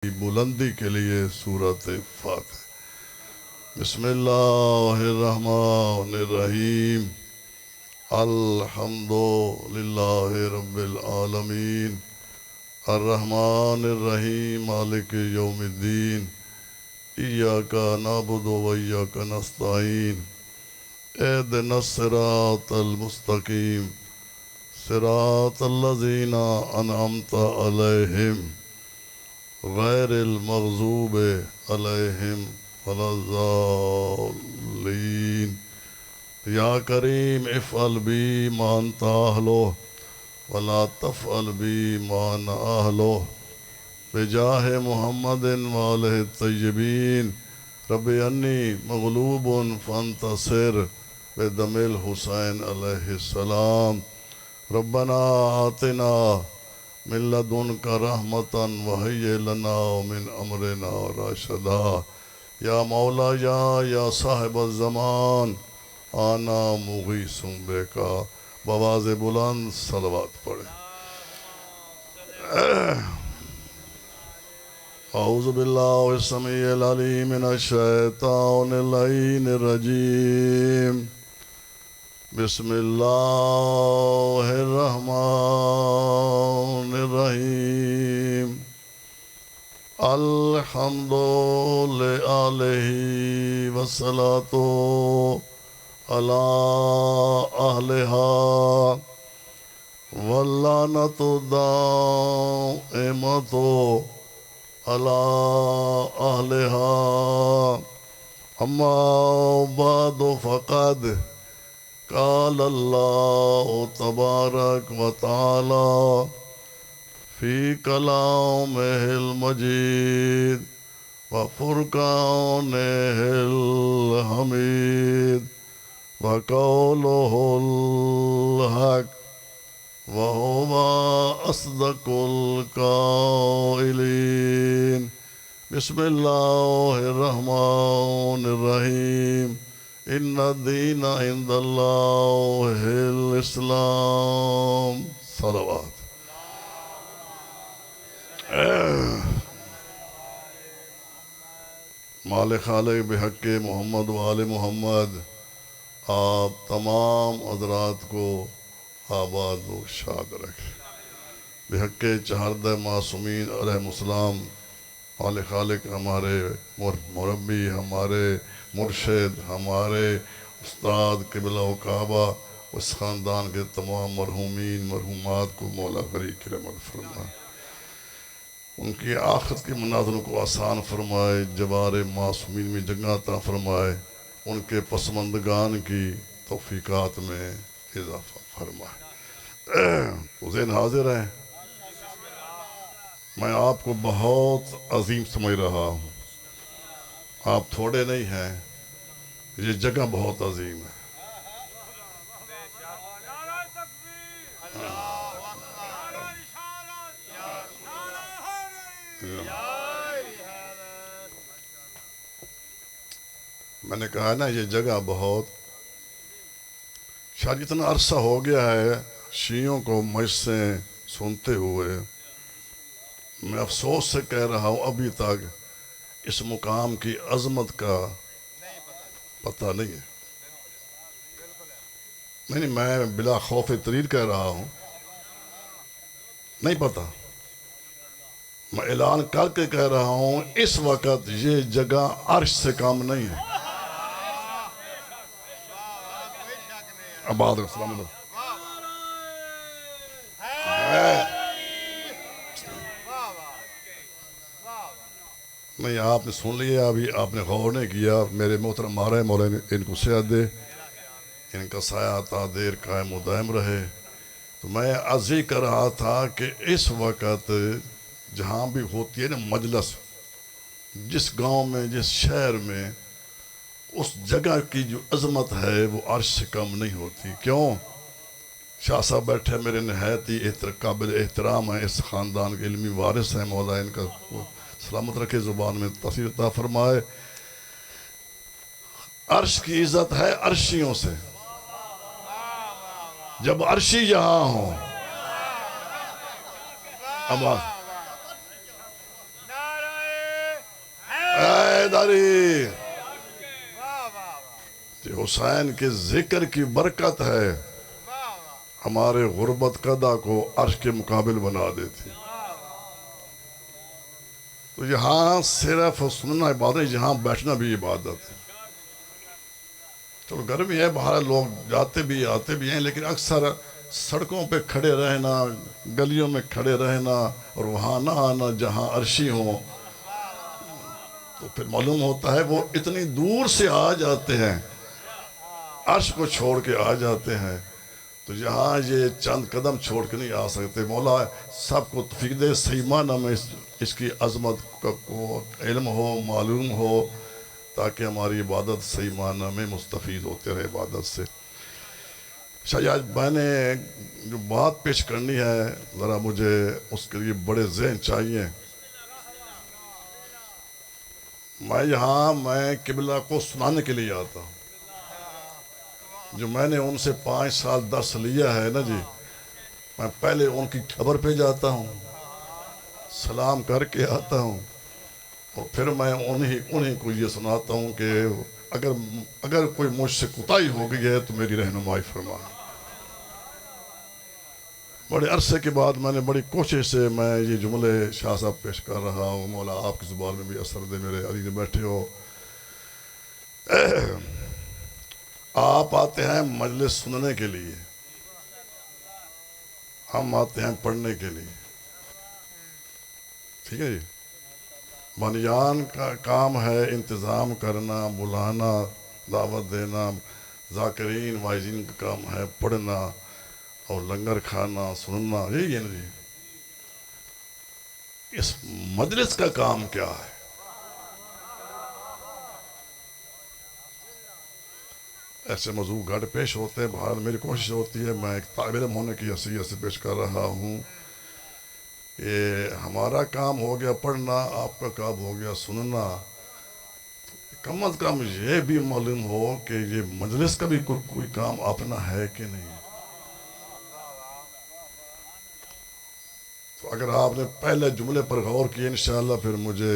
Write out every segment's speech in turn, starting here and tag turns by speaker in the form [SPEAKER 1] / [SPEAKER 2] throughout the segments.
[SPEAKER 1] بلندی کے لیے سورۃ فاتح۔ بسم اللہ الرحمن الرحیم۔ الحمد للہ رب العالمین، الرحمن الرحیم، مالک یوم الدین، ایاک نعبد و ایاک نستعین، اہدنا الصراط المستقیم، صراط الذین انعمت علیہم غیر المغضوب علیہم ولا الضالین۔ یا کریم افعل بی ما انت اہلہ ولا تفعل بی ما انا اہلہ، بجاہ محمد وآلہ الطیبین، رب انی مغلوب فانتصر، بدم الحسین علیہ السلام۔ ربنا آتنا من لدنک رحمتا وہیئ لنا من امرنا رشدا۔ یا مولا یا صاحب الزمان، آنا مغیث بکا۔ بآواز بلند صلوات پڑھیں۔ اعوذ باللہ السمیع العلیم من الشیطان اللعین الرجیم۔ بسم اللہ الرحمن الرحیم۔ الحمد للہ والصلاة علی اہلہا، واللعنۃ دائمۃ علی اہلہا۔ اما بعد فقد قال اللہ تبارک و تعالی فی کلامہ المجید وفرقانہ الحمید، وقولہ الحق وہو اصدق القائلین۔ بسم اللہ الرحمن الرحیم۔ ان الدین عند اللہ الاسلام۔ صلوات۔ مال خالق بحق محمد و آل محمد، آپ تمام حضرات کو آباد و شاد رکھیں۔ بحق چہاردہ معصومین علیہ السلام، مال خالق ہمارے مربی، ہمارے مرشد، ہمارے استاد قبلہ و کعبہ، اس خاندان کے تمام مرحومین مرحومات کو مولا غریب کی رحمت فرمائے، ان کی آخرت کے مناظروں کو آسان فرمائے، جوار معصومین میں جگہ عطا فرمائے، ان کے پسماندگان کی توفیقات میں اضافہ فرمائے۔ تو ذہن حاضر ہے، میں آپ کو بہت عظیم سمجھ رہا ہوں، آپ تھوڑے نہیں ہیں، یہ جگہ بہت عظیم ہے۔ میں نے کہا نا یہ جگہ بہت، شاید اتنا عرصہ ہو گیا ہے شیعوں کو مجھ سے سنتے ہوئے، میں افسوس سے کہہ رہا ہوں ابھی تک اس مقام کی عظمت کا پتہ نہیں ہے۔ نہیں، میں بلا خوف تریر کہہ رہا ہوں، نہیں پتہ۔ میں اعلان کر کے کہہ رہا ہوں اس وقت یہ جگہ عرش سے کم نہیں ہے۔ آباد السلام علیکم۔ نہیں، آپ نے سن لیا، ابھی آپ نے غور نہیں کیا۔ میرے محترم مہارے مولا ان کو صحت دے، ان کا سایہ تا دیر قائم و دائم رہے۔ تو میں عرض ہی کر رہا تھا کہ اس وقت جہاں بھی ہوتی ہے نا مجلس، جس گاؤں میں جس شہر میں، اس جگہ کی جو عظمت ہے وہ عرش سے کم نہیں ہوتی۔ کیوں؟ شاہ صاحب بیٹھے میرے نہایت ہی قابل احترام ہیں، اس خاندان کے علمی وارث ہیں، مولا ان کا سلامت رکھے، زبان میں تاثیر عطا فرمائے۔ عرش کی عزت ہے عرشیوں سے، جب عرشی یہاں ہوں، حیدری، حسین کے ذکر کی برکت ہے، ہمارے غربت قدا کو عرش کے مقابل بنا دیتی۔ تو یہاں صرف سننا عبادت ہے، یہاں بیٹھنا بھی عبادت ہے۔ چلو گرمی ہے، باہر لوگ جاتے بھی آتے بھی ہیں، لیکن اکثر سڑکوں پہ کھڑے رہنا، گلیوں میں کھڑے رہنا اور وہاں نہ آنا جہاں عرشی ہوں، تو پھر معلوم ہوتا ہے وہ اتنی دور سے آ جاتے ہیں، عرش کو چھوڑ کے آ جاتے ہیں، تو یہاں یہ چند قدم چھوڑ کے نہیں آ سکتے۔ مولا سب کو توفیق دے، صحیح معنی میں اس کی عظمت کو علم ہو، معلوم ہو، تاکہ ہماری عبادت صحیح معنی میں مستفید ہوتے رہے عبادت سے۔ شاید میں نے جو بات پیش کرنی ہے، ذرا مجھے اس کے لیے بڑے ذہن چاہیے۔ میں قبلہ کو سنانے کے لیے آتا ہوں، جو میں نے ان سے 5 سال درس لیا ہے نا جی، میں پہلے ان کی قبر پہ جاتا ہوں، سلام کر کے آتا ہوں، اور پھر میں انہیں کو یہ سناتا ہوں کہ اگر کوئی مجھ سے کوتاہی ہو گئی ہے تو میری رہنمائی فرما۔ بڑے عرصے کے بعد میں نے بڑی کوشش سے میں یہ جملے شاہ صاحب پیش کر رہا ہوں۔ مولا آپ کی زبان میں بھی اثر دے، میرے علی نے بیٹھے ہو۔ آپ آتے ہیں مجلس سننے کے لیے، ہم آتے ہیں پڑھنے کے لیے، ٹھیک ہے جی۔ بانیان کا کام ہے انتظام کرنا، بلانا، دعوت دینا، ذاکرین واعظین کا کام ہے پڑھنا اور لنگر کھانا، سننا، یہی ہے نا جی۔ اس مجلس کا کام کیا ہے؟ ایسے موضوع گھڑ پیش ہوتے ہیں، بہرحال میری کوشش ہوتی ہے، میں ایک طالب علم ہونے کی حیثیت سے پیش کر رہا ہوں۔ یہ ہمارا کام ہو گیا پڑھنا، آپ کا کام ہو گیا سننا، کم از کم یہ بھی معلوم ہو کہ یہ مجلس کا بھی کوئی کام اپنا ہے کہ نہیں۔ تو اگر آپ نے پہلے جملے پر غور کیا، انشاءاللہ پھر مجھے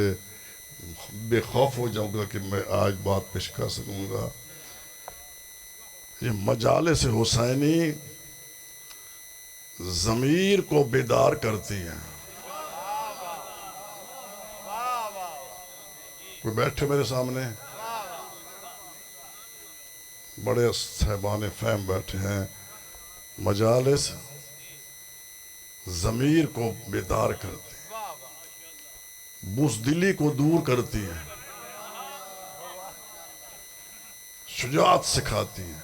[SPEAKER 1] بے خوف ہو جاؤں گا کہ میں آج بات پیش کر سکوں گا۔ یہ مجالس حسینی ضمیر کو بیدار کرتی ہیں۔ کوئی بیٹھے میرے سامنے، بڑے صاحبان فہم بیٹھے ہیں۔ مجالس ضمیر کو بیدار کرتی ہیں، بزدلی کو دور کرتی ہیں، شجاعت سکھاتی ہیں۔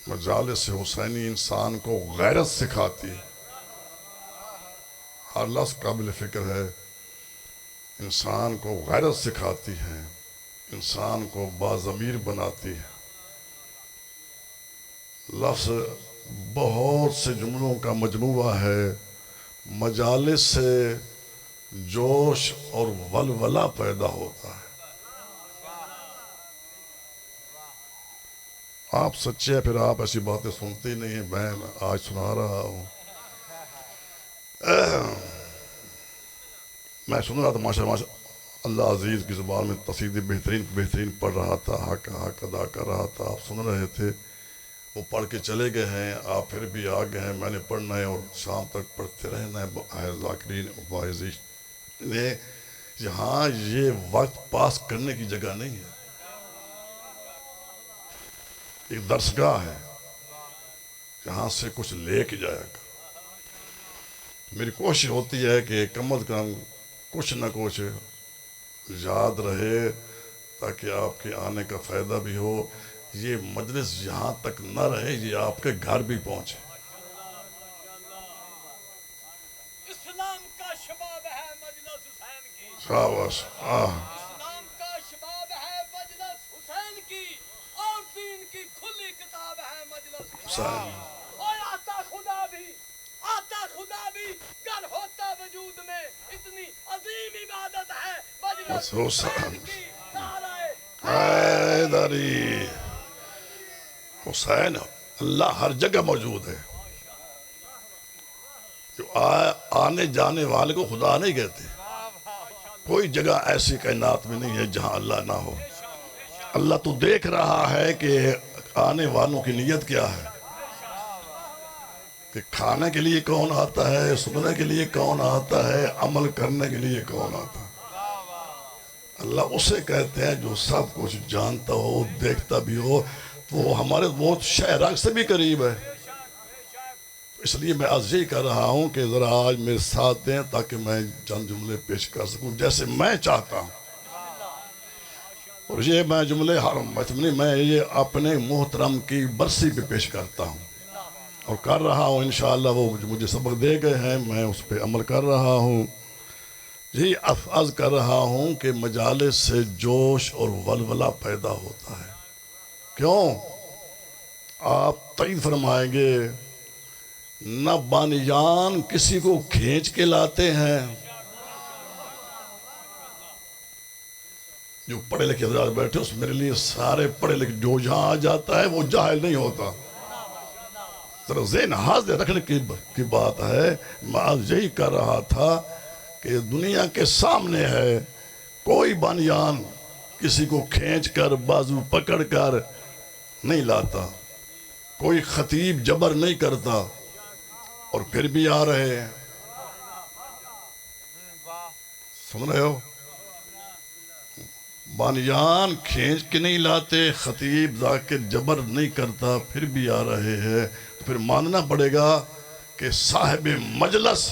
[SPEAKER 1] مجالس حسینی انسان کو غیرت سکھاتی ہے، ہر لفظ قابل فکر ہے، انسان کو غیرت سکھاتی ہے، انسان کو باضمیر بناتی ہے۔ لفظ بہت سے جملوں کا مجموعہ ہے۔ مجالس سے جوش اور ولولہ پیدا ہوتا ہے۔ آپ سچے ہیں، پھر آپ ایسی باتیں سنتے نہیں ہیں، میں آج سنا رہا ہوں۔ میں سن رہا تھا، ماشاءاللہ اللہ عزیز کی زبان میں قصیدے بہترین پڑھ رہا تھا، حق ادا کر رہا تھا، آپ سن رہے تھے۔ وہ پڑھ کے چلے گئے ہیں، آپ پھر بھی آ گئے ہیں، میں نے پڑھنا ہے اور شام تک پڑھتے رہنا ہے۔ ذاکرین واعظین، یہاں یہ وقت پاس کرنے کی جگہ نہیں ہے، ایک درسگاہ ہے، یہاں سے کچھ لے کے جایا کر۔ میری کوشش ہوتی ہے کہ کم از کم کچھ نہ کچھ یاد رہے، تاکہ آپ کے آنے کا فائدہ بھی ہو۔ یہ مجلس یہاں تک نہ رہے، یہ آپ کے گھر بھی پہنچے۔
[SPEAKER 2] اسلام کا شباب ہے مجلس حسین کی،
[SPEAKER 1] شاباش،
[SPEAKER 2] اسلام کا شباب ہے مجلس حسین کی، اور دین کی کھلی کتاب ہے مجلس حسین۔ اور آتا خدا بھی گر ہوتا وجود میں، اتنی عظیم عبادت ہے مجلس حسین کی۔ نعرہ
[SPEAKER 1] حیدری، حسین اللہ ہر جگہ موجود ہے۔ جو آنے جانے والے کو خدا نہیں کہتے، کوئی جگہ ایسی کائنات میں نہیں ہے جہاں اللہ نہ ہو. اللہ تو دیکھ رہا ہے کہ آنے والوں کی نیت کیا ہے، کہ کھانے کے لیے کون آتا ہے، سننے کے لیے کون آتا ہے، عمل کرنے کے لیے کون آتا ہے. اللہ اسے کہتے ہیں جو سب کچھ جانتا ہو، دیکھتا بھی ہو. وہ ہمارے بہت شہر سے بھی قریب ہے. اس لیے میں آج یہی کر رہا ہوں کہ ذرا آج میرے ساتھ دیں تاکہ میں چند جملے پیش کر سکوں جیسے میں چاہتا ہوں. اور یہ میں جملے میں یہ اپنے محترم کی برسی پہ پیش کرتا ہوں اور کر رہا ہوں. انشاءاللہ وہ مجھے سبق دے گئے ہیں، میں اس پہ عمل کر رہا ہوں. یہی عرض کر رہا ہوں کہ مجالس سے جوش اور ولولہ پیدا ہوتا ہے. کیوں؟ آپ تائید فرمائیں گے نہ بانیان کسی کو کھینچ کے لاتے ہیں. جو پڑھے لکھے حضرات بیٹھے اس میرے لیے سارے پڑھے لکھے جو جہاں آ جاتا ہے وہ جاہل نہیں ہوتا. ذرا ذہن حاضر رکھنے کی بات ہے. میں آج یہی کر رہا تھا کہ دنیا کے سامنے ہے، کوئی بانیان کسی کو کھینچ کر بازو پکڑ کر نہیں لاتا، کوئی خطیب جبر نہیں کرتا، اور پھر بھی آ رہے ہیں. سن رہے ہو؟ بانیان کھینچ کے نہیں لاتے، خطیب ذاکر جبر نہیں کرتا، پھر بھی آ رہے ہیں. پھر ماننا پڑے گا کہ صاحب مجلس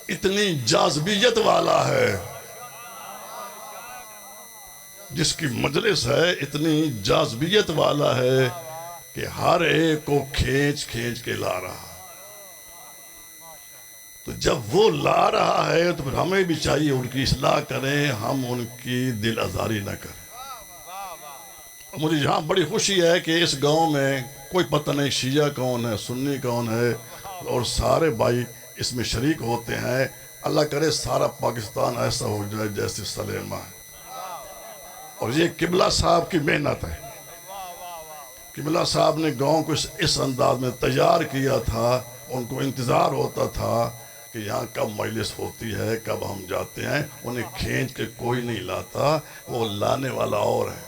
[SPEAKER 1] اتنی جاذبیت والا ہے، جس کی مجلس ہے اتنی جاذبیت والا ہے کہ ہر ایک کو کھینچ کھینچ کے لا رہا. تو جب وہ لا رہا ہے تو پھر ہمیں بھی چاہیے ان کی اصلاح کریں، ہم ان کی دل آزاری نہ کریں. مجھے یہاں بڑی خوشی ہے کہ اس گاؤں میں کوئی پتہ نہیں شیعہ کون ہے، سنی کون ہے، اور سارے بھائی اس میں شریک ہوتے ہیں. اللہ کرے سارا پاکستان ایسا ہو جائے جیسے سلیمہ ہے. اور یہ قبلہ صاحب کی محنت ہے. قبلہ صاحب نے گاؤں کو اس انداز میں تیار کیا تھا. ان کو انتظار ہوتا تھا کہ یہاں کب مجلس ہوتی ہے، کب ہم جاتے ہیں. انہیں کھینچ کے کوئی نہیں لاتا، وہ لانے والا اور ہے.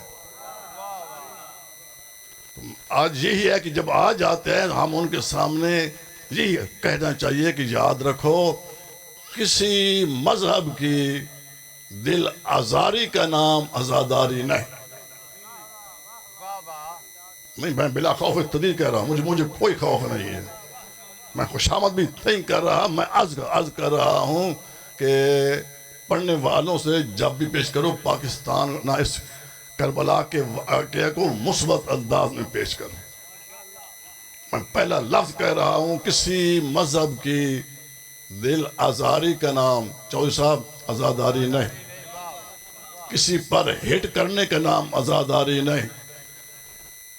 [SPEAKER 1] آج یہی ہے کہ جب آ جاتے ہیں ہم ان کے سامنے یہی کہنا چاہیے کہ یاد رکھو کسی مذہب کی دل آزاری کا نام عزاداری نہیں. میں بلا خوف ابتدی کہہ رہا ہوں، مجھے کوئی خوف نہیں ہے. میں خوشامد بھی نہیں کر رہا، میں عرض کر رہا ہوں کہ پڑھنے والوں سے جب بھی پیش کرو پاکستان نہ اس کربلا کے واقعے کو مثبت انداز میں پیش کرو. میں پہلا لفظ کہہ رہا ہوں، کسی مذہب کی دل آزاری کا نام چودھری صاحب عزاداری نہیں. کسی پر ہٹ کرنے کا نام عزاداری نہیں.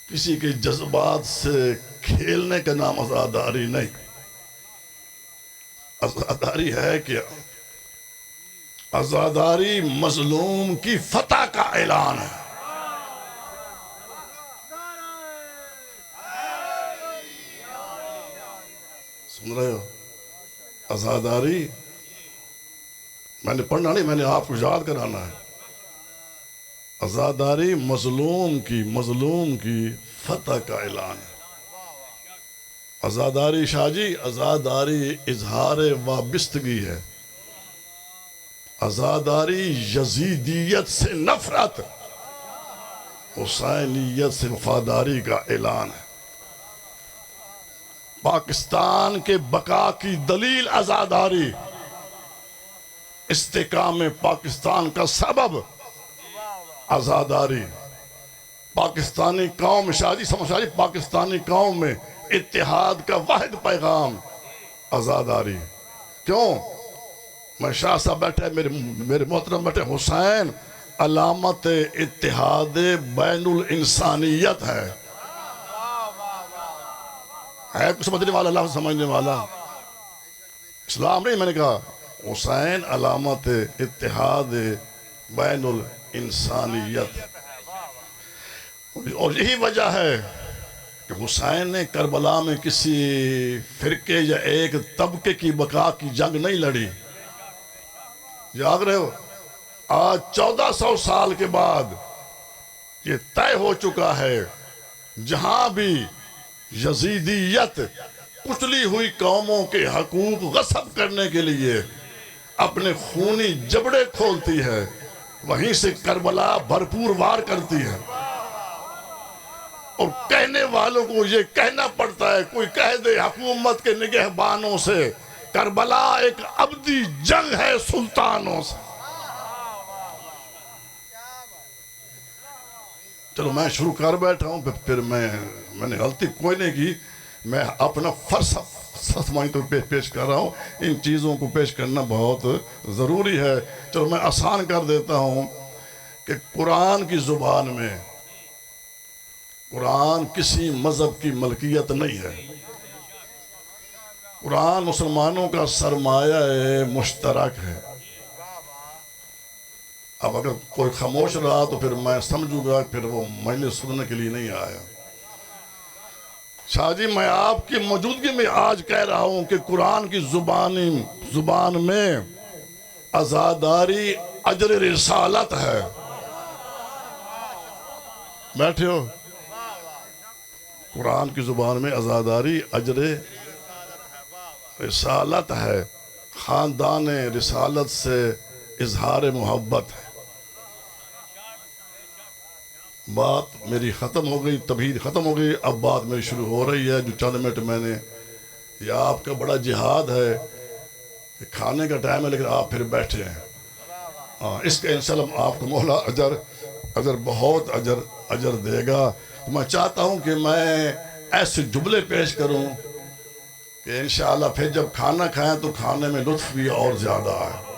[SPEAKER 1] کسی کے جذبات سے کھیلنے کا نام عزاداری نہیں. عزاداری ہے کہ عزاداری مظلوم کی فتح کا اعلان ہے. سن رہے ہو؟ عزاداری میں نے پڑھنا نہیں، میں نے آپ کو یاد کرانا ہے. عزاداری مظلوم کی فتح کا اعلان ہے. عزاداری شاہ جی، عزاداری اظہار وابستگی ہے. عزاداری یزیدیت سے نفرت، حسینیت سے وفاداری کا اعلان ہے. پاکستان کے بقا کی دلیل عزاداری، استحکام پاکستان کا سبب عزاداری. پاکستانی قوم شاہی سمجھا جی، پاکستانی قوم میں اتحاد کا واحد پیغام عزاداری. کیوں؟ میں شاہ صاحب بیٹھے، میرے محترم بیٹھے، حسین علامت اتحاد بین الانسانیت ہے. کچھ سمجھنے والا، لفظ سمجھنے والا. اسلام نہیں، میں نے کہا حسین علامت اتحاد بین الانسانیت. اور یہی وجہ ہے کہ حسین نے کربلا میں کسی فرقے یا ایک طبقے کی بقا کی جنگ نہیں لڑی. یاد رہے ہو؟ آج 1400 سال کے بعد یہ طے ہو چکا ہے، جہاں بھی یزیدیت کچلی ہوئی قوموں کے حقوق غصب کرنے کے لیے اپنے خونی جبڑے کھولتی ہے، وہیں سے کربلا بھرپور وار کرتی ہے۔ اور کہنے والوں کو یہ کہنا پڑتا ہے، کوئی کہہ دے حکومت کے نگہبانوں سے کربلا ایک ابدی جنگ ہے سلطانوں سے۔ چلو میں شروع کر بیٹھا ہوں، پھر میں نے غلطی کوئی نہیں کی، میں اپنا فرض سمجھ تو پیش کر رہا ہوں۔ ان چیزوں کو پیش کرنا بہت ضروری ہے۔ چلو میں آسان کر دیتا ہوں کہ قرآن کی زبان میں قرآن کسی مذہب کی ملکیت نہیں ہے۔ قرآن مسلمانوں کا سرمایہ مشترک ہے۔ اب اگر کوئی خاموش رہا تو پھر میں سمجھوں گا پھر وہ مجلس سننے کے لیے نہیں آیا۔ شاہ جی میں آپ کی موجودگی میں آج کہہ رہا ہوں کہ قرآن کی زبان میں عزاداری اجر رسالت ہے۔ بیٹھے ہو؟ قرآن کی زبان میں عزاداری اجر رسالت ہے، خاندان رسالت سے اظہار محبت ہے۔ بات میری ختم ہو گئی، تبھی ختم ہو گئی، اب بات میری شروع ہو رہی ہے۔ جو چند منٹ میں نے، یہ آپ کا بڑا جہاد ہے کہ کھانے کا ٹائم ہے لیکن آپ پھر بیٹھے ہیں۔ اس کا انشاءاللہ آپ کو مولا اجر بہت اجر دے گا۔ تو میں چاہتا ہوں کہ میں ایسے جملے پیش کروں کہ انشاءاللہ پھر جب کھانا کھائیں تو کھانے میں لطف بھی اور زیادہ ہے۔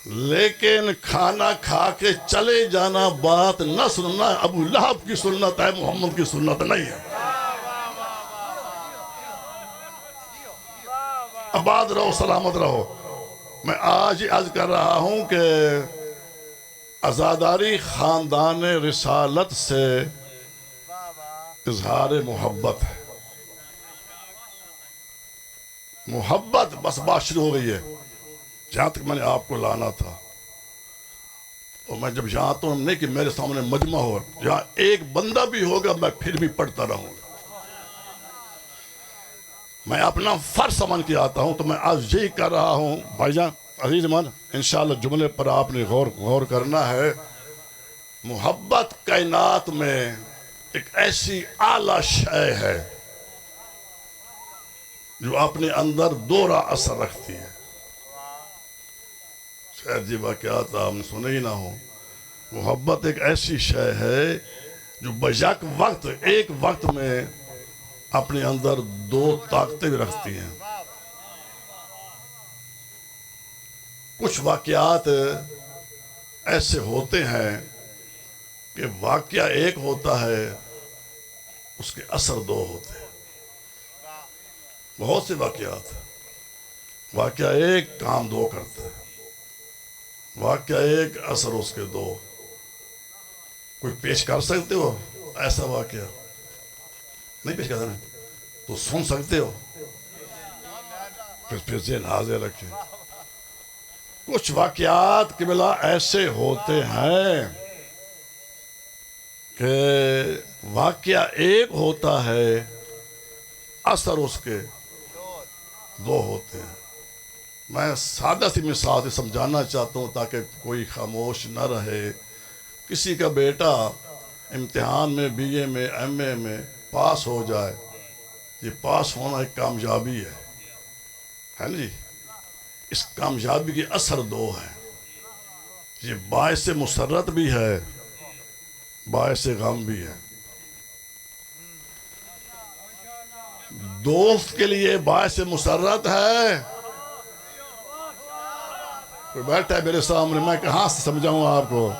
[SPEAKER 1] لیکن کھانا کھا کے چلے جانا، بات نہ سننا ابو لہب کی سنت ہے، محمد کی سنت نہیں ہے۔ آباد رہو، سلامت رہو۔ میں آج ہی عرض کر رہا ہوں کہ عزاداری خاندان رسالت سے اظہار محبت ہے۔ محبت بس بات شروع ہو گئی ہے، جہاں تک میں نے آپ کو لانا تھا۔ اور میں جب یہاں تو نہیں کہ میرے سامنے مجمع ہو، یہاں ایک بندہ بھی ہوگا میں پھر بھی پڑھتا رہوں گا۔ میں اپنا فرض سمجھ کے آتا ہوں، تو میں آج یہی کر رہا ہوں۔ بھائی جان عزیز من، انشاءاللہ جملے پر آپ نے غور کرنا ہے۔ محبت کائنات میں ایک ایسی اعلیٰ شے ہے جو اپنے اندر دوہرا اثر رکھتی ہے۔ شاید جی واقعات آپ نے سنے ہی نہ ہو۔ محبت ایک ایسی شے ہے جو بیک وقت ایک وقت میں اپنے اندر دو طاقتیں بھی رکھتی ہیں۔ کچھ واقعات ایسے ہوتے ہیں کہ واقعہ ایک ہوتا ہے، اس کے اثر دو ہوتے ہیں۔ بہت سے واقعات ہیں، واقعہ ایک کام دو کرتا ہے، واقعہ ایک اثر اس کے دو۔ کوئی پیش کر سکتے ہو ایسا واقعہ؟ نہیں پیش کر سکتے تو سن سکتے ہو، پھر ذہن حاضر رکھیں۔ کچھ واقعات کے بلا ایسے ہوتے ہیں کہ واقعہ ایک ہوتا ہے، اثر اس کے دو ہوتے ہیں۔ میں سادہ سی مثال سے سمجھانا چاہتا ہوں تاکہ کوئی خاموش نہ رہے۔ کسی کا بیٹا امتحان میں بی اے میں ایم اے میں پاس ہو جائے، یہ پاس ہونا ایک کامیابی ہے نا جی؟ اس کامیابی کے اثر دو ہیں، یہ باعث مسرت بھی ہے، باعث غم بھی ہے۔ دوست کے لیے باعث مسرت ہے، کوئی بیٹھا ہے میرے سامنے، میں کہاں سے سمجھاؤں آپ کو؟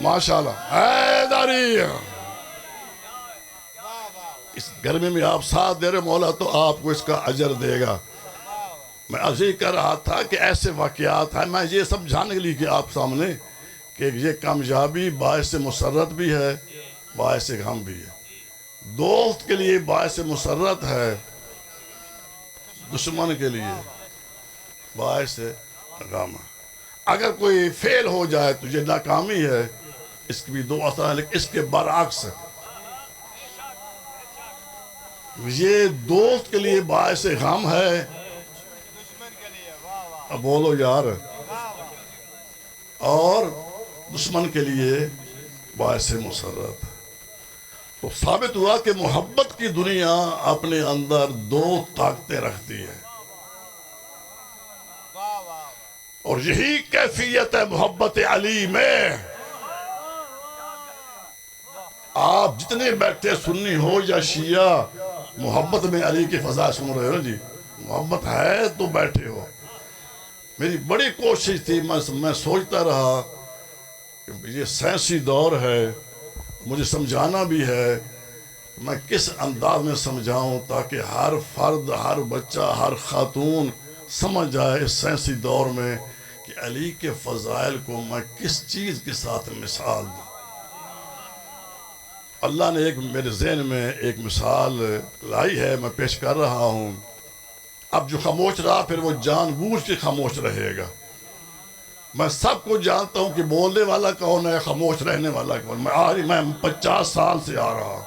[SPEAKER 1] ماشاءاللہ حیدری، اس گرمی میں آپ ساتھ دے رہے مولا تو آپ کو اس کا اجر دے گا۔ میں عرض کر رہا تھا کہ ایسے واقعات ہیں، میں یہ سمجھانے کے لیے کہ آپ سامنے کہ یہ کامیابی باعث مسرت بھی ہے، باعث غم بھی ہے۔ دوست کے لیے باعث مسرت ہے، دشمن کے لیے باعث غم ہے۔ اگر کوئی فیل ہو جائے تو یہ ناکامی ہے، اس کی بھی دو اثر ہیں، لیکن اس کے برعکس یہ دوست کے لیے باعث غم ہے۔ اب بولو یار، اور دشمن کے لیے باعث مسرت۔ تو ثابت ہوا کہ محبت کی دنیا اپنے اندر دو طاقتیں رکھتی ہے، اور یہی کیفیت ہے محبت علی میں۔ آپ جتنے بیٹھے سنی ہو یا شیعہ، محبت میں علی کے فضائل سن رہے ہو نا جی، محبت ہے تو بیٹھے ہو۔ میری بڑی کوشش تھی، میں سوچتا رہا کہ یہ سائنسی دور ہے، مجھے سمجھانا بھی ہے، میں کس انداز میں سمجھاؤں تاکہ ہر فرد، ہر بچہ، ہر خاتون سمجھ جائے اس سائنسی دور میں کہ علی کے فضائل کو میں کس چیز کے ساتھ مثال دوں۔ اللہ نے ایک میرے ذہن میں ایک مثال لائی ہے، میں پیش کر رہا ہوں۔ اب جو خاموش رہا پھر وہ جان بوجھ کے خاموش رہے گا۔ میں سب کو جانتا ہوں کہ بولنے والا کون ہے، خاموش رہنے والا کون ہے۔ میں 50 سال سے آ رہا ہوں۔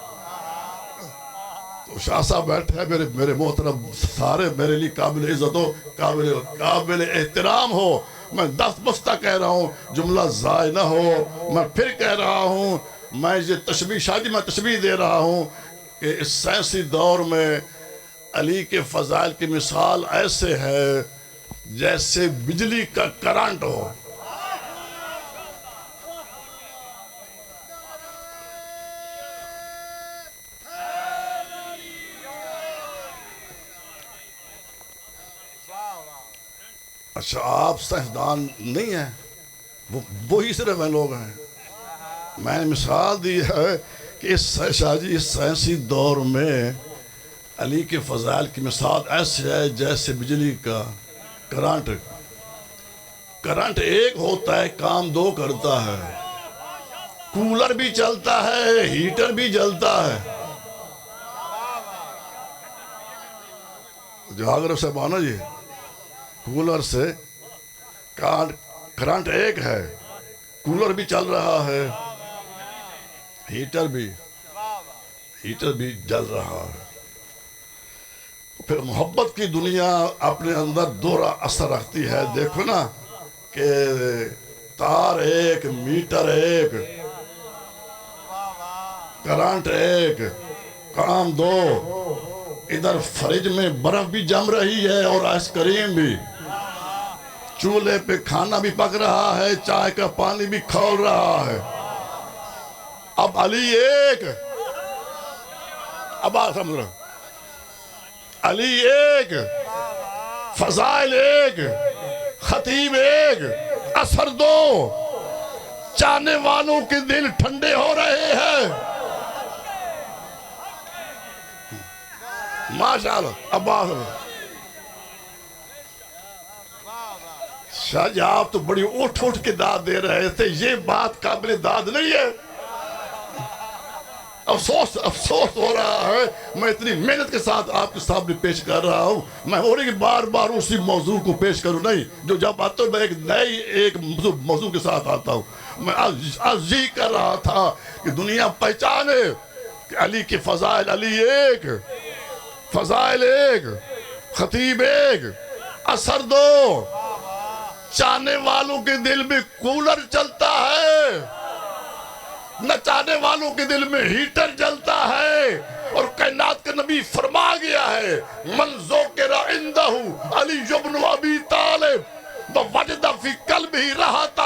[SPEAKER 1] تو شاہ صاحب بیٹھے ہیں، میرے محترم سارے میرے لیے قابل عزت ہو، قابل احترام ہو۔ میں دست بستہ کہہ رہا ہوں، جملہ ضائع نہ ہو۔ میں پھر کہہ رہا ہوں، میں یہ تشبیہ دے رہا ہوں کہ اس سائنسی دور میں علی کے فضائل کی مثال ایسے ہے جیسے بجلی کا کرنٹ ہو۔ اچھا، آپ سائنسدان نہیں ہیں، وہی صرف ہیں لوگ ہیں۔ میں نے مثال دی ہے کہ شاہ جی اس سائنسی دور میں علی کے فضائل کی مثال ایسے ہے جیسے بجلی کا کرنٹ۔ کرنٹ ایک ہوتا ہے، کام دو کرتا ہے۔ کولر بھی چلتا ہے، ہیٹر بھی جلتا ہے۔ جہاگر سے مانا جی، کولر سے کرنٹ ایک ہے، کولر بھی چل رہا ہے، ہیٹر بھی جل رہا ہے۔ پھر محبت کی دنیا اپنے اندر دو اثر رکھتی ہے۔ دیکھو نا کہ تار ایک، میٹر ایک، کرنٹ ایک، کام دو۔ ادھر فریج میں برف بھی جم رہی ہے اور آئس کریم بھی، چولہے پہ کھانا بھی پک رہا ہے، چائے کا پانی بھی کھول رہا ہے۔ اب علی ایک، اب آپ سمجھ رہے علی ایک، فضائل ایک، خطیب ایک، اثر دو، چاہنے والوں کے دل ٹھنڈے ہو رہے ہیں۔ ماشاءاللہ، اب آپ شاہ جی آپ تو بڑی اٹھ کے داد دے رہے تھے، یہ بات قابل داد نہیں ہے۔ افسوس ہو رہا ہے، میں اتنی محنت کے ساتھ آپ کے سامنے پیش کر رہا ہوں، میں ہو رہی کہ بار بار اسی موضوع کو پیش کروں، نہیں، جو جب آتا ہوں میں ایک موضوع کے ساتھ آتا ہوں۔ میں آج یہ کر رہا تھا کہ دنیا پہچانے کہ علی کے فضائل، علی ایک، فضائل ایک، خطیب ایک، اثر دو، چاہنے والوں کے دل میں کولر چلتا ہے، نہ چاہنے والوں کے دل میں ہیٹر جلتا ہے۔ اور کائنات کے نبی فرما گیا ہے، من ذکر عندہ علی بن ابی طالب ووجد فی قلبہ راحۃ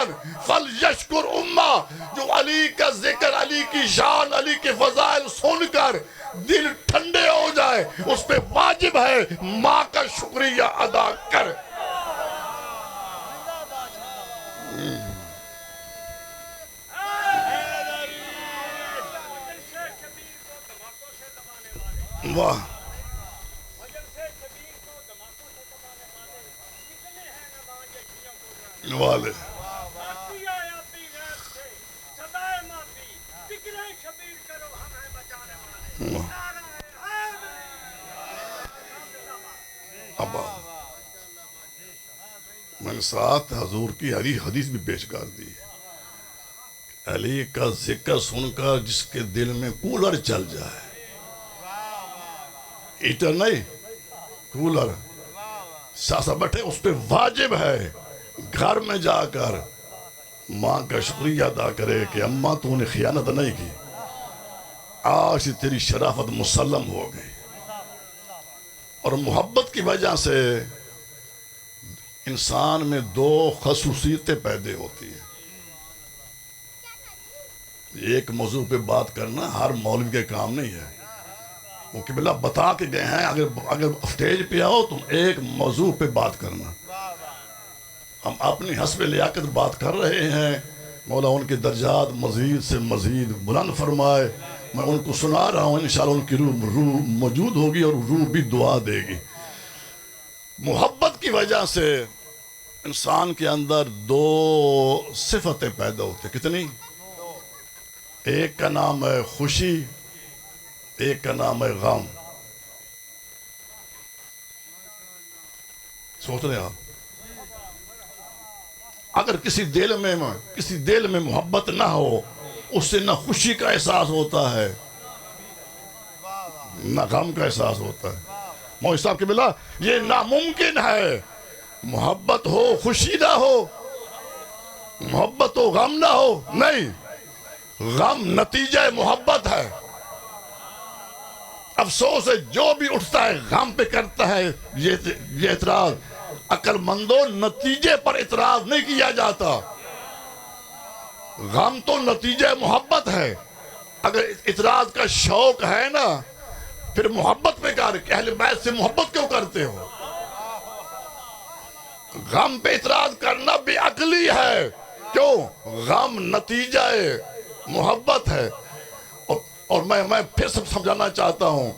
[SPEAKER 1] فلیشکر امہ۔ جو علی کا ذکر، علی کی شان، علی کے فضائل سن کر دل ٹھنڈے ہو جائے، اس پہ واجب ہے ماں کا شکریہ ادا کر۔ واہ والے ابا میں نے ساتھ حضور کی حدیث بھی پیش کر دی ہے. علی کا ذکر سن کر جس کے دل میں کولر چل جائے, ہیٹر نہیں کولر, ساسا بیٹھے, اس پہ واجب ہے گھر میں جا کر ماں کا شکریہ ادا کرے کہ اماں تو نے خیانت نہیں کی, آج سے تیری شرافت مسلم ہو گئی. اور محبت کی وجہ سے انسان میں دو خصوصیتیں پیدا ہوتی ہیں. ایک موضوع پہ بات کرنا ہر مولوی کے کام نہیں ہے, وہ قبلہ بتا کے گئے ہیں اگر اسٹیج پہ آؤ تم ایک موضوع پہ بات کرنا. ہم اپنی حسب لیاقت بات کر رہے ہیں, مولا ان کے درجات مزید سے مزید بلند فرمائے. میں ان کو سنا رہا ہوں, انشاءاللہ ان کی روح موجود ہوگی اور روح بھی دعا دے گی. محبت کی وجہ سے انسان کے اندر دو صفتیں پیدا ہوتی ہیں. کتنی؟ ایک کا نام ہے خوشی, ایک کا نام ہے غم. سوچ رہے ہیں آپ, اگر کسی دل میں محبت نہ ہو, اس سے نہ خوشی کا احساس ہوتا ہے نہ غم کا احساس ہوتا ہے. مولوی صاحب کے بلا یہ ناممکن ہے محبت ہو خوشی نہ ہو, محبت ہو غم نہ ہو. نہیں, غم نتیجہ محبت ہے. افسوس ہے جو بھی اٹھتا ہے غم پہ کرتا ہے یہ اعتراض. عقل مندوں, نتیجے پر اعتراض نہیں کیا جاتا. غم تو نتیجہ محبت ہے. اگر اعتراض کا شوق ہے نا, پھر محبت پہ کر, اہل بیت سے محبت کیوں کرتے ہو؟ غم پہ اعتراض کرنا بے عقلی ہے. کیوں؟ غم نتیجہ محبت ہے. اور میں پھر سب سمجھانا چاہتا ہوں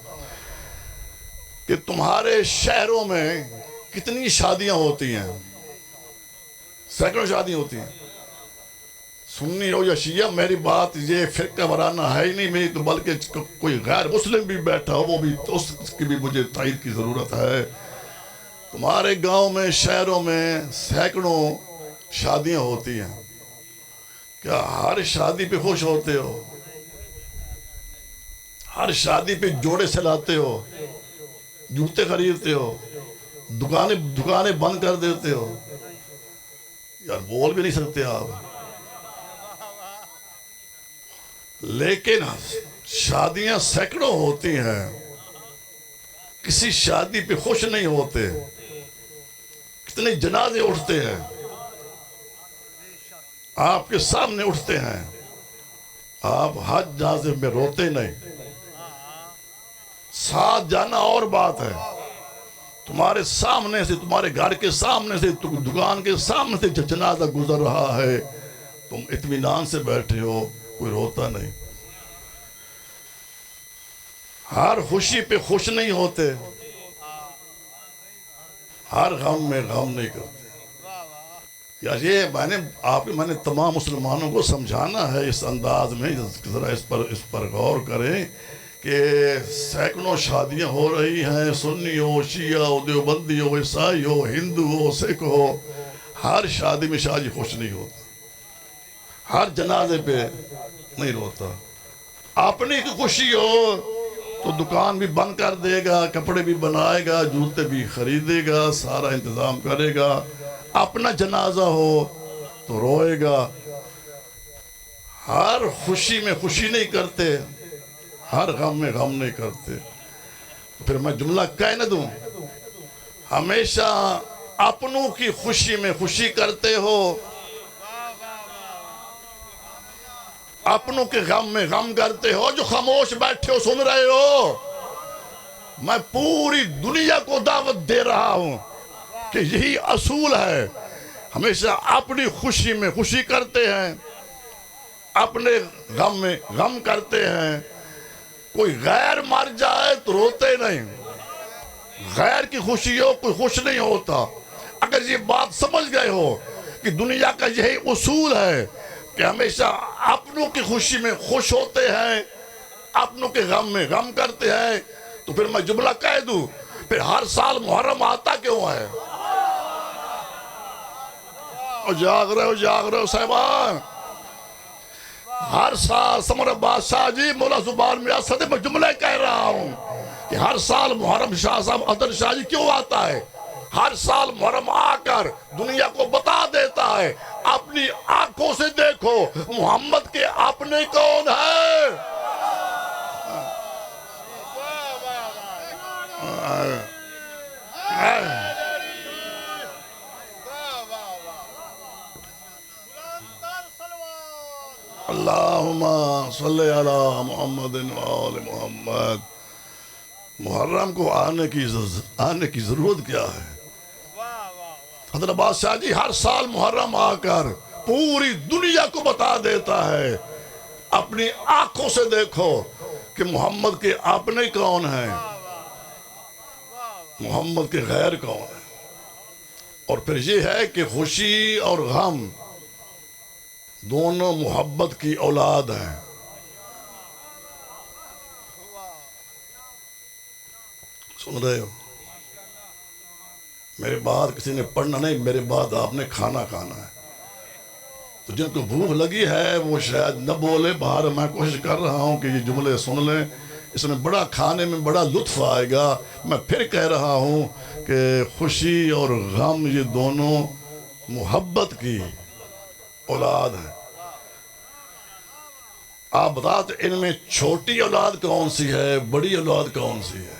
[SPEAKER 1] کہ تمہارے شہروں میں کتنی شادیاں ہوتی ہیں, سینکڑوں شادیاں ہوتی ہیں. سنی ہو یا شیعہ, میری بات یہ فرقہ وارانہ ہے ہی نہیں میری تو, بلکہ کوئی غیر مسلم بھی بیٹھا ہو وہ بھی, اس کی بھی مجھے تائید کی ضرورت ہے. تمہارے گاؤں میں شہروں میں سینکڑوں شادیاں ہوتی ہیں. کیا ہر شادی پہ خوش ہوتے ہو؟ ہر شادی پہ جوڑے سلاتے ہو, جوتے خریدتے ہو, دکانیں بند کر دیتے ہو؟ یار بول بھی نہیں سکتے آپ. لیکن شادیاں سینکڑوں ہوتی ہیں, کسی شادی پہ خوش نہیں ہوتے. کتنے جنازے اٹھتے ہیں, آپ کے سامنے اٹھتے ہیں, آپ حج جنازے میں روتے نہیں. ساتھ جانا اور بات ہے, تمہارے سامنے سے, تمہارے گھر کے سامنے سے, دکان کے سامنے سے جنازہ گزر رہا ہے, تم اطمینان سے بیٹھے ہو, کوئی روتا نہیں. ہر خوشی پہ خوش نہیں ہوتے, ہر غم میں غم نہیں کرتے. یار یہ میں نے تمام مسلمانوں کو سمجھانا ہے اس انداز میں, ذرا اس پر غور کریں کہ سینکڑوں شادیاں ہو رہی ہیں, سنی ہو, شیعہ ہو, دیوبندی ہو, عیسائی ہو, ہندو ہو, سکھ ہو, ہر شادی میں شاہ جی خوش نہیں ہوتا, ہر جنازے پہ نہیں روتا. اپنی کی خوشی ہو تو دکان بھی بند کر دے گا, کپڑے بھی بنائے گا, جوتے بھی خریدے گا, سارا انتظام کرے گا. اپنا جنازہ ہو تو روئے گا. ہر خوشی میں خوشی نہیں کرتے, ہر غم میں غم نہیں کرتے. پھر میں جملہ کہہ نہ دوں, ہمیشہ اپنوں کی خوشی میں خوشی کرتے ہو, اپنوں کے غم میں غم کرتے ہو. جو خاموش بیٹھے ہو سن رہے ہو, میں پوری دنیا کو دعوت دے رہا ہوں کہ یہی اصول ہے. ہمیشہ اپنی خوشی میں خوشی کرتے ہیں, اپنے غم میں غم کرتے ہیں. کوئی غیر مر جائے تو روتے نہیں, غیر کی خوشی ہو کوئی خوش نہیں ہوتا. اگر یہ بات سمجھ گئے ہو کہ دنیا کا یہی اصول ہے کہ ہمیشہ اپنوں کی خوشی میں خوش ہوتے ہیں, اپنوں کے غم میں غم کرتے ہیں, تو پھر میں جملہ کہہ دوں, پھر ہر سال محرم آتا کیوں ہے؟ اور جاگ رہے ہو صاحبان. ہر سال سمر بادشاہ جی مولا زبان میں صدی میں جملے کہہ رہا ہوں کہ ہر سال محرم شاہ صاحب عدل شاہ جی کیوں آتا ہے؟ ہر سال محرم آ کر دنیا کو بتا دیتا ہے اپنی آنکھوں سے دیکھو محمد کے اپنے کون ہے. اللہم صلی علی محمد و آل محمد. محرم کو آنے کی ضرورت کیا ہے؟ حضرت بادشاہ جی ہر سال محرم آ کر پوری دنیا کو بتا دیتا ہے اپنی آنکھوں سے دیکھو کہ محمد کے اپنے کون ہیں، محمد کے غیر کون ہیں. اور پھر یہ ہے کہ خوشی اور غم دونوں محبت کی اولاد ہیں. سن رہے ہو؟ میرے بعد کسی نے پڑھنا نہیں، میرے بعد آپ نے کھانا کھانا ہے. تو جن کو بھوک لگی ہے وہ شاید نہ بولے باہر. میں کوشش کر رہا ہوں کہ یہ جملے سن لیں، اس میں بڑا کھانے میں بڑا لطف آئے گا. میں پھر کہہ رہا ہوں کہ خوشی اور غم یہ دونوں محبت کی اولاد ہیں. آپ بتاتے ان میں چھوٹی اولاد کون سی ہے، بڑی اولاد کون سی ہے؟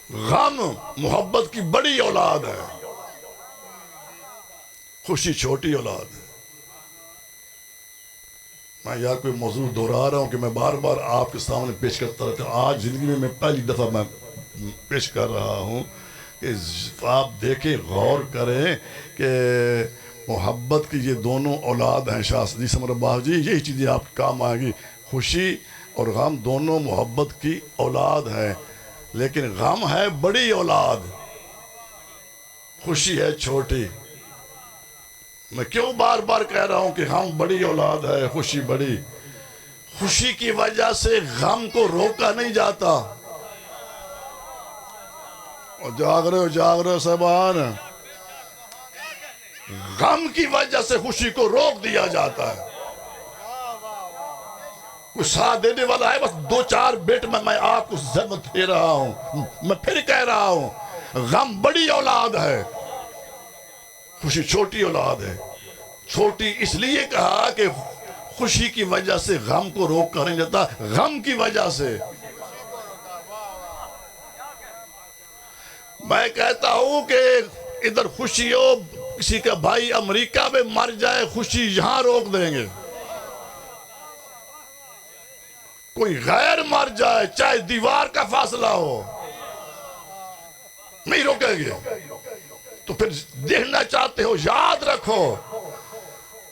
[SPEAKER 1] غم محبت کی بڑی اولاد ہے، خوشی چھوٹی اولاد ہے. میں یار کوئی موضوع دہرا رہا ہوں کہ میں بار بار آپ کے سامنے پیش کرتا رہتا ہوں. آج زندگی میں پہلی دفعہ میں پیش کر رہا ہوں کہ آپ دیکھیں، غور کریں کہ محبت کی یہ دونوں اولاد ہیں. شاہ صدیق سمر عباس جی یہی چیزیں آپ کے کام آئیں گی. خوشی اور غم دونوں محبت کی اولاد ہیں، لیکن غم ہے بڑی اولاد، خوشی ہے چھوٹی. میں کیوں بار بار کہہ رہا ہوں کہ غم بڑی اولاد ہے، خوشی بڑی؟ خوشی کی وجہ سے غم کو روکا نہیں جاتا. اور جاگ رہے ہو صاحبان، غم کی وجہ سے خوشی کو روک دیا جاتا ہے. کوئی ساتھ دینے والا ہے؟ بس دو چار بیٹ میں آپ کو زحمت دے رہا ہوں. میں پھر کہہ رہا ہوں غم بڑی اولاد ہے، خوشی چھوٹی اولاد ہے. چھوٹی اس لیے کہا کہ خوشی کی وجہ سے غم کو روک کر نہیں جاتا، غم کی وجہ سے. میں کہتا ہوں کہ ادھر خوشی ہو، کسی کا بھائی امریکہ میں مر جائے، خوشی یہاں روک دیں گے. کوئی غیر مر جائے چاہے دیوار کا فاصلہ ہو، نہیں روکیں گے. تو پھر دیکھنا چاہتے ہو، یاد رکھو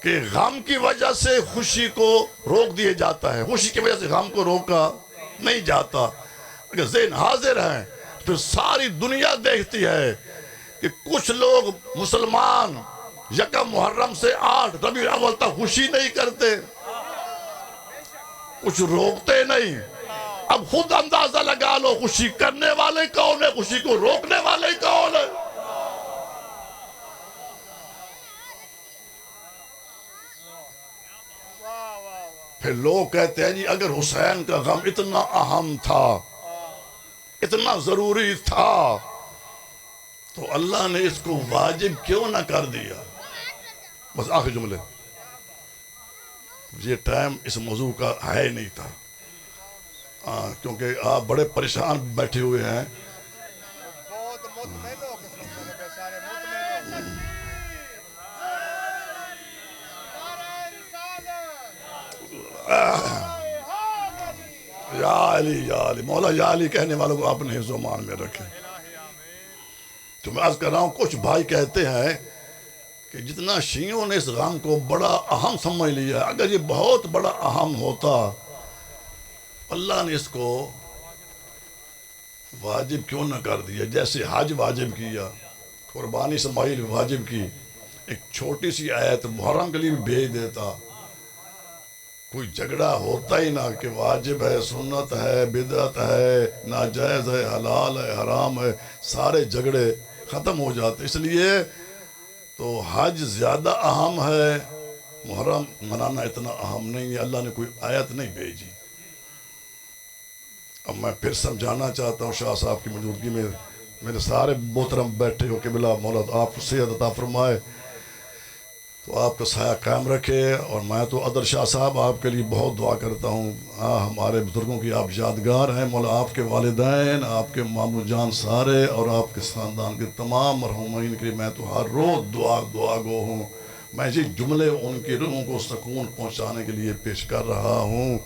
[SPEAKER 1] کہ غم کی وجہ سے خوشی کو روک دیا جاتا ہے، خوشی کی وجہ سے غم کو روکا نہیں جاتا. اگر ذہن حاضر ہیں پھر ساری دنیا دیکھتی ہے کہ کچھ لوگ مسلمان یکم محرم سے 8 ربیع الاول تک خوشی نہیں کرتے، کچھ روکتے نہیں. اب خود اندازہ لگا لو خوشی کرنے والے کون ہے، خوشی کو روکنے والے کون ہے. پھر لوگ کہتے ہیں جی اگر حسین کا غم اتنا اہم تھا، اتنا ضروری تھا، تو اللہ نے اس کو واجب کیوں نہ کر دیا. بس آخر جملے، یہ ٹائم اس موضوع کا ہے نہیں تھا، کیونکہ آپ بڑے پریشان بیٹھے ہوئے ہیں. یا علی یا علی، مولا یا علی کہنے والوں کو اپنے حفظ و امان میں رکھیں. تو میں عرض کر رہا ہوں کچھ بھائی کہتے ہیں کہ جتنا شیعوں نے اس غم کو بڑا اہم سمجھ لیا ہے، اگر یہ بہت بڑا اہم ہوتا اللہ نے اس کو واجب کیوں نہ کر دیا. جیسے حج واجب کیا، قربانی اسماعیل واجب کی، ایک چھوٹی سی آیت محرم کے لیے بھی بھیج دیتا. کوئی جھگڑا ہوتا ہی نہ کہ واجب ہے، سنت ہے، بدعت ہے، ناجائز ہے، حلال ہے، حرام ہے. سارے جھگڑے ختم ہو جاتے. اس لیے تو حج زیادہ اہم ہے، محرم منانا اتنا اہم نہیں ہے۔ اللہ نے کوئی آیت نہیں بھیجی۔ اب میں پھر سمجھانا چاہتا ہوں شاہ صاحب کی موجودگی میں، میرے سارے محترم بیٹھے ہو، قبلہ مولا آپ کو صحت عطا فرمائے، تو آپ کا سایہ قائم رکھے۔ اور میں تو عدل شاہ صاحب آپ کے لیے بہت دعا کرتا ہوں، ہمارے بزرگوں کی آپ یادگار ہیں، مولا آپ کے والدین، آپ کے مامو جان سارے، اور آپ کے خاندان کے تمام مرحومین کے لیے میں تو ہر روز دعا گو ہوں۔ میں یہ جملے ان کی روحوں کو سکون پہنچانے کے لیے پیش کر رہا ہوں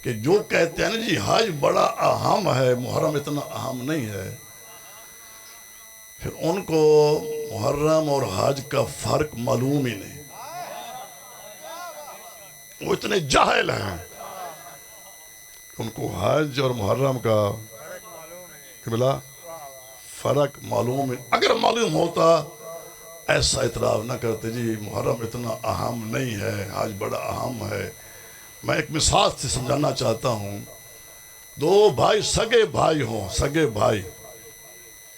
[SPEAKER 1] کہ جو کہتے ہیں نا جی حج بڑا اہم ہے، محرم اتنا اہم نہیں ہے، پھر ان کو محرم اور حج کا فرق معلوم ہی نہیں، وہ اتنے جاہل ہیں، ان کو حج اور محرم کا قبلہ فرق معلوم ہے۔ اگر معلوم ہوتا ایسا اعتراف نہ کرتے جی محرم اتنا اہم نہیں ہے، حج بڑا اہم ہے۔ میں ایک مثال سے سمجھانا چاہتا ہوں، دو بھائی سگے بھائی ہوں، سگے بھائی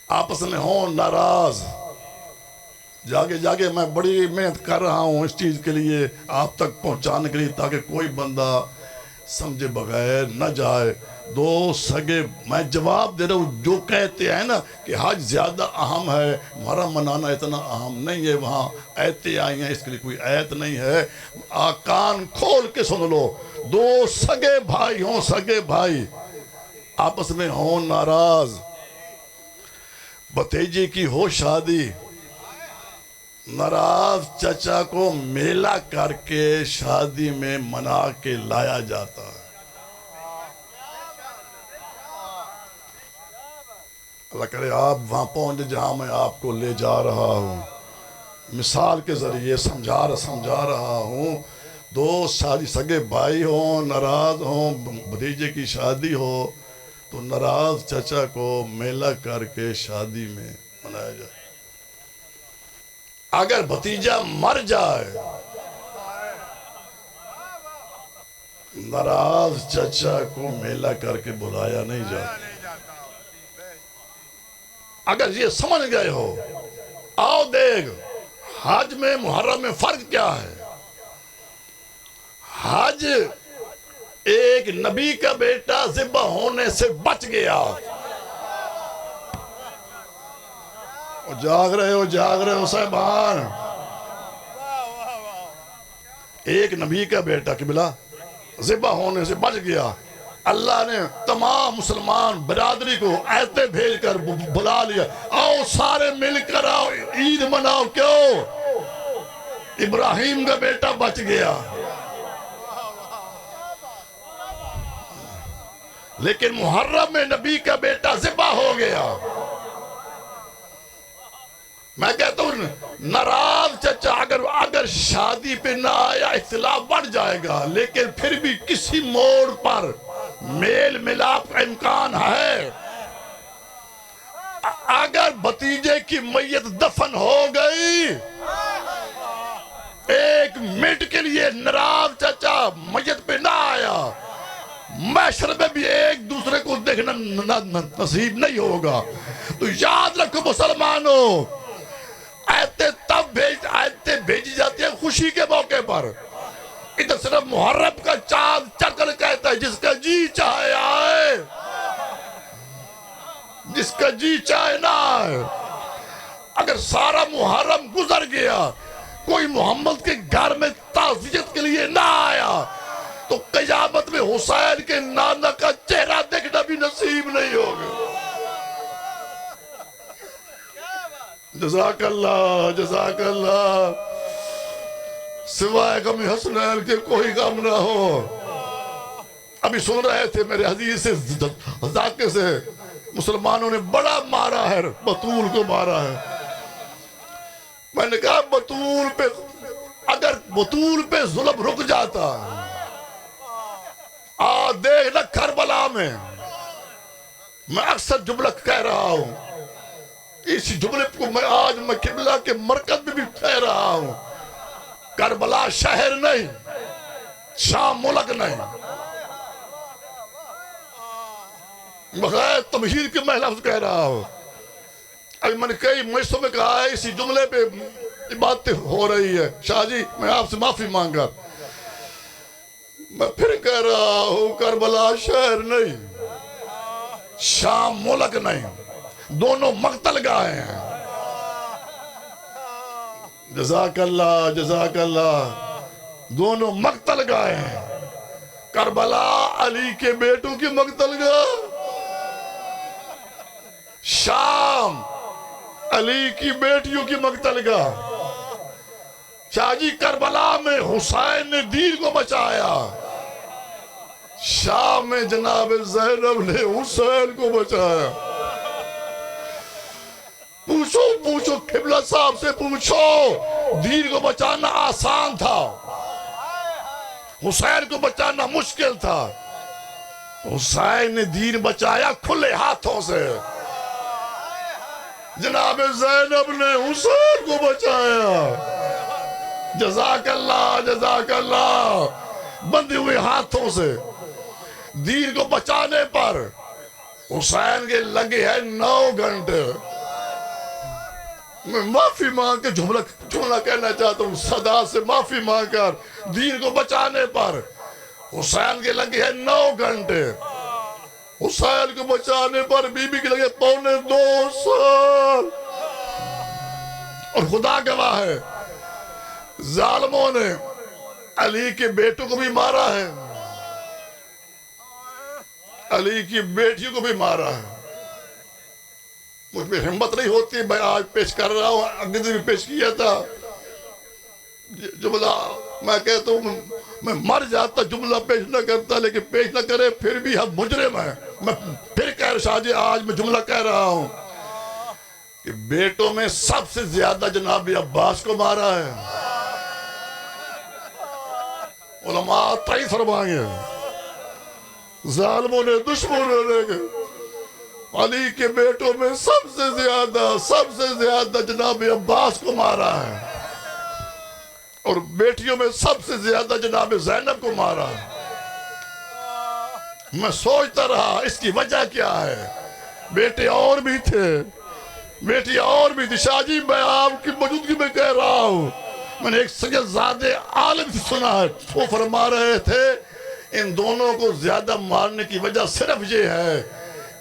[SPEAKER 1] آپس میں ہوں ناراض، جاگے میں بڑی محنت کر رہا ہوں اس چیز کے لیے آپ تک پہنچانے کے لیے تاکہ کوئی بندہ سمجھے بغیر نہ جائے۔ دو سگے، میں جواب دے رہا ہوں، جو کہتے ہیں نا کہ حج زیادہ اہم ہے، محرم منانا اتنا اہم نہیں ہے، وہاں آیتیں آئی ہیں، اس کے لیے کوئی آیت نہیں ہے۔ کان کھول کے سن لو، دو سگے بھائی ہوں، سگے بھائی آپس میں ہوں ناراض، بھتیجے کی ہو شادی، ناراض چچا کو میلہ کر کے شادی میں منا کے لایا جاتا ہے۔ اللہ کرے آپ وہاں پہنچے جہاں میں آپ کو لے جا رہا ہوں، مثال کے ذریعے سمجھا رہا ہوں۔ دو شادی سگے بھائی ہوں، ناراض ہوں، بھتیجے کی شادی ہو تو ناراض چچا کو میلہ کر کے شادی میں منایا جائے۔ اگر بھتیجا مر جائے، ناراض چچا کو میلہ کر کے بلایا نہیں جاتا۔ اگر یہ سمجھ گئے ہو، آؤ دیکھ حج میں محرم میں فرق کیا ہے۔ حج ایک نبی کا بیٹا ذبح ہونے سے بچ گیا۔ جاگ رہے ہو صاحبان، ایک نبی کا بیٹا قبلہ ذبح ہونے سے بچ گیا۔ اللہ نے تمام مسلمان برادری کو آیتیں بھیج کر بلا لیا، آؤ سارے مل کر آؤ عید مناؤ۔ کیوں؟ ابراہیم کا بیٹا بچ گیا، لیکن محرم میں نبی کا بیٹا ذبح ہو گیا۔ میں کہتا ہوں ناراض چچا اگر شادی پہ نہ آیا اختلاف بڑھ جائے گا، لیکن پھر بھی کسی موڑ پر میل ملاپ کا امکان ہے۔ اگر بھتیجے کی میت دفن ہو گئی، ایک منٹ کے لیے ناراض چچا میت پہ نہ آیا، محشر میں بھی ایک دوسرے کو دیکھنا نصیب نہیں ہوگا۔ تو یاد رکھو مسلمانوں، آیتیں بھیجی جاتی ہیں خوشی کے موقع پر۔ ادھر صرف محرم کا چاند چڑھ کر کہتا ہے جس کا جی چاہے آئے، جس کا جی چاہے نہ آئے۔ اگر سارا محرم گزر گیا، کوئی محمد کے گھر میں تعزیت کے لیے نہ آیا، تو قیامت میں حسین کے نانا کا چہرہ دیکھنا بھی نصیب نہیں ہوگا۔ جزاک اللہ، سوائے غم حسنین کے کوئی غم نہ ہو۔ ابھی سن رہے تھے میرے حدیث سے ذاکے سے، مسلمانوں نے بڑا مارا ہے، بطول کو مارا ہے۔ میں نے کہا اگر بطول پہ ظلم رک جاتا، دیکھنا کربلا میں، میں اکثر جملہ کہہ رہا ہوں، اس جملے کو میں آج قبلہ کے مرکز میں بھی کہہ رہا ہوں، کربلا شہر نہیں، شام ملک نہیں، بغیر تمہید کے میں لفظ کہہ رہا ہوں۔ ابھی میں نے کئی مجلسوں میں کہا ہے، اسی جملے پہ یہ باتیں ہو رہی ہے. شاہ جی میں آپ سے معافی مانگا. میں پھر کہہ رہا ہوں کربلا شہر نہیں، شام ملک نہیں، دونوں مقتل گاہیں ہیں. جزاک اللہ جزاک اللہ. دونوں مقتل گاہیں ہیں. کربلا علی کے بیٹوں کی مقتل گاہ، شام علی کی بیٹیوں کی مقتل گاہ. شاہ جی کربلا میں حسین نے دین کو بچایا، شام میں جناب زینب نے حسین کو بچایا. پوچھو قبلہ صاحب سے پوچھو، دین کو بچانا آسان تھا، حسین کو بچانا مشکل تھا. حسین نے دین بچایا کھلے ہاتھوں سے، جناب زینب نے حسین کو بچایا. جزاک اللہ جزاک اللہ. بندے ہوئے ہاتھوں سے دین کو بچانے پر حسین کے لگے ہیں 9 گھنٹے. میں معافی مانگ کے جملہ کہنا چاہتا ہوں، صدا سے معافی مانگ کر. دین کو بچانے پر حسین کے لگے ہیں 9 گھنٹے. حسین کو بچانے پر بی بی کے لگے 2.25 سال. اور خدا گواہ ہے ظالموں نے علی کے بیٹوں کو بھی مارا ہے، علی کی بیٹیوں کو بھی مارا ہے. مجھ میں ہمت نہیں ہوتی، میں آج پیش کر رہا ہوں، اگلے دن بھی پیش کیا تھا. جملہ میں کہتا ہوں میں مر جاتا جملہ پیش نہ کرتا، لیکن پیش نہ کرے پھر بھی ہم مجرم ہیں. میں پھر کہہ رہا شاہ جی آج میں جملہ کہہ رہا ہوں کہ بیٹوں میں سب سے زیادہ جناب عباس کو مارا ہے. علماء تائید فرمائیں گے، ظالموں نے دشمنوں نے علی کے بیٹوں میں سب سے زیادہ جناب عباس کو مارا ہے، اور بیٹیوں میں سب سے زیادہ جناب زینب کو مارا ہے. میں سوچتا رہا اس کی وجہ کیا ہے. بیٹے اور بھی تھے، بیٹی اور بھی تھی. شاہ جی میں آپ کی موجودگی میں کہہ رہا ہوں، میں نے ایک سید زادے عالم سے سنا ہے، وہ فرما رہے تھے ان دونوں کو زیادہ مارنے کی وجہ صرف یہ ہے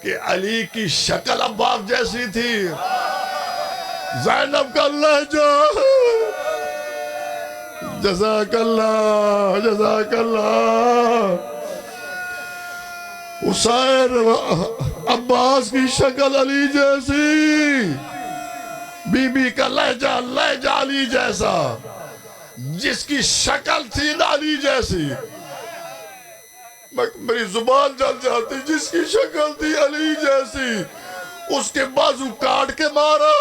[SPEAKER 1] کہ علی کی شکل عباس جیسی تھی، زینب کا لہجہ. جزاک اللہ جزاک اللہ. حسین عباس کی شکل علی جیسی، بی بی کا لہجہ علی جیسا، جس کی شکل تھی علی جیسی. میری زبان جل جاتی. جس کی شکل تھی علی جیسی، اس کے بازو کاٹ کے مارا،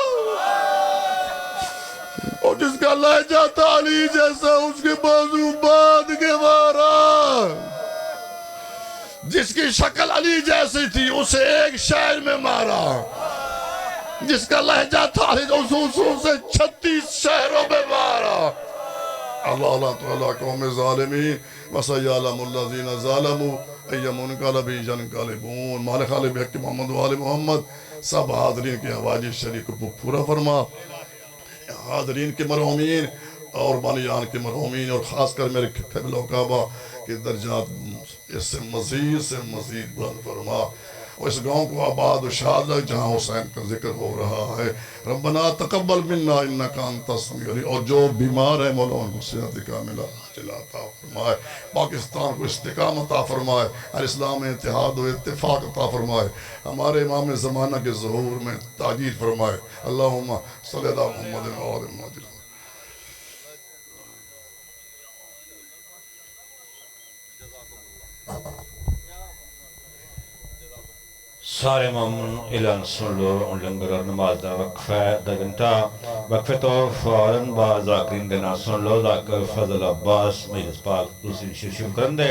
[SPEAKER 1] اور جس کا لہجہ تھا علی جیسا اس کے بازو باندھ کے مارا. جس کی شکل علی جیسی تھی اسے ایک شہر میں مارا، جس کا لہجہ تھا اسے 36 شہروں میں مارا. اللہ تعالیٰ قوم ظالمین وَسَيَعْلَمُ الَّذِينَ ظَالَمُوا أَيَّ مُنْقَلَبٍ يَنْقَلِبُونَ. مالک خالق بحق محمد و آل محمد. سب حاضرین کی حوائج شریف کو پورا فرما، حاضرین کے مرحومین اور بانیان کے مرحومین، اور خاص کر میرے قبلہ و کعبہ کے درجات اس سے مزید بلند فرما، اور اس گاؤں کو آباد و شاد رکھ جہاں حسین کا ذکر ہو رہا ہے. ربنا تقبل منا انکا انت السمیع العلیم. اور جو بیمار ہے مولا ان کو صحت کاملہ عاجلہ عطا فرمائے، پاکستان کو استقامت عطا فرمائے، الاسلام میں اتحاد و اتفاق عطا فرمائے، ہمارے امام زمانہ کے ظہور میں تاجیل فرمائے. اللہم صلی اللہ محمد و آل محمد.
[SPEAKER 3] سارے مامون اعلان سن لو. ان لنگر اور نماز دا وقفہ دا گھنٹہ وقفے تو فوراً با ذاکرین دینا سن لو. ذاکر فضل عباس مجلس پاک دوسری شرشم کرندے،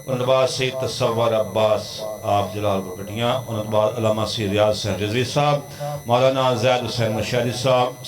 [SPEAKER 3] ان بعد سید تصور عباس آپ جلال بکٹیاں، ان بعد علامہ سید ریاض حسین رضوی صاحب، مولانا زید حسین مشہری صاحب.